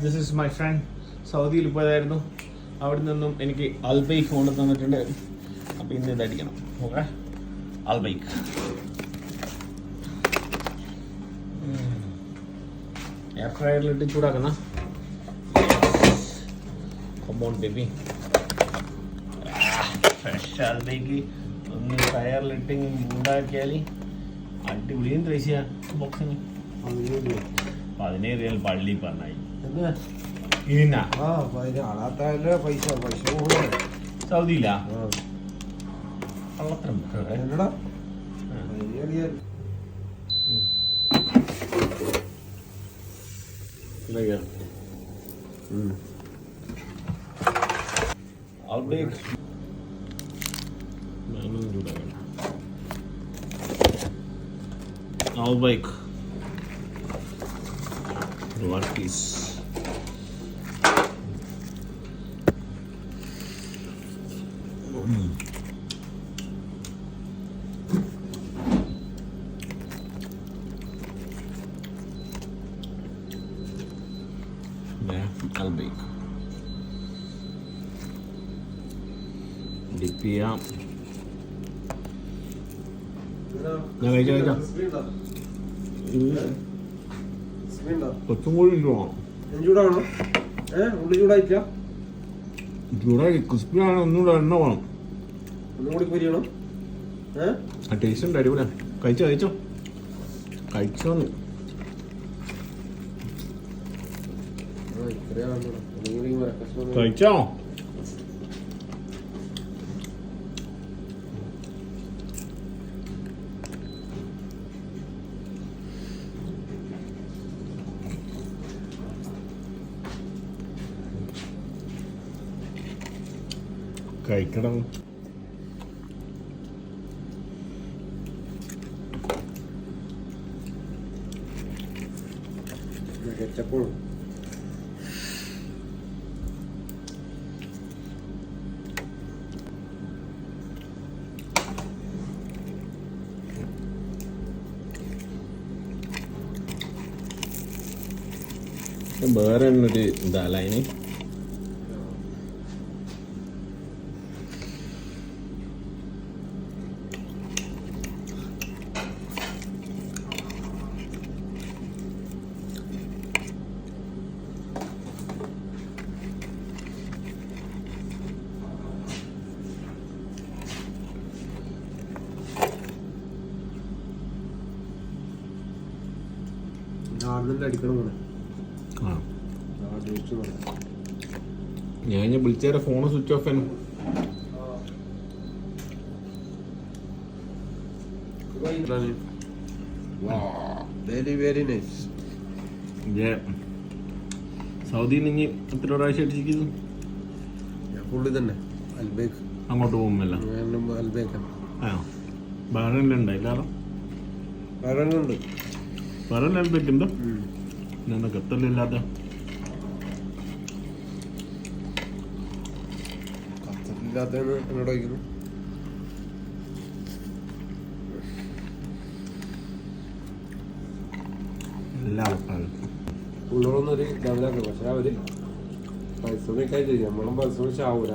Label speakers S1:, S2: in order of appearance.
S1: This is my friend. സൗദിയിൽ പോയതായിരുന്നു. അവിടെ നിന്നും എനിക്ക് അൽബൈക്ക് കൊണ്ട് തന്നിട്ടുണ്ട്. അപ്പം ഇന്ന് ഇതടിക്കണം. Okay, Albaik. എയർ ഫ്രയറിലിട്ട് ചൂടാക്കുന്ന കൊമ്പോൺ ബേബി. ഫ്രഷ് അൽബൈക്ക് ഒന്ന് ഫയറിലിട്ട് ഉണ്ടാക്കിയാൽ അടിപൊളിയും ത്രേശ്യ ബോക്സിന് 17 റിയാൽ പള്ളി പറഞ്ഞായി. സൗദിയിലാ കള്ളത്തരം. Albike one piece. Albike dip ചെയ്യാം. കുറച്ചും കൂടി ചൂടായി ക്രിസ്പി ആണ്. ഒന്നുകൂടെ എണ്ണ വേണം. ടേസ്റ്റ് ഉണ്ട്, അടിപൊളിയാ. കഴിച്ചോ കഴിക്കണം. വേറെ ഒരു ഇതല്ല അതിന്. ഞാൻ വിളിച്ചേരെ ഫോണ് സ്വിച്ച് ഓഫ് ആണ്. സൗദിയിൽ നിന്ന് എത്ര പ്രാവശ്യം അടിച്ചിരിക്കുന്നു?
S2: പുള്ളി തന്നെ അൽബൈക്ക്.
S1: അങ്ങോട്ട് പോകുമ്പല്ല ബഹ്റൈനിലുണ്ടായില്ല.
S2: ബഹ്റൈനിലുണ്ട്.
S1: ബഹ്റൈനിൽ അൽബൈക്കുണ്ടോ? എന്താ ഖത്തറിലില്ലാത്ത?
S2: ഖത്തറിലില്ലാത്തതാണ് എന്നോട് ചോദിക്കുന്നു.
S1: എല്ലാ ആൾക്കാരും
S2: ഉള്ളതൊന്നൊരു ലെവലാക്കണം. പക്ഷെ അവര് പരിശ്രമിക്കാൻ ചെയ്യും. നമ്മളും പരിശ്രമിച്ചാവൂല.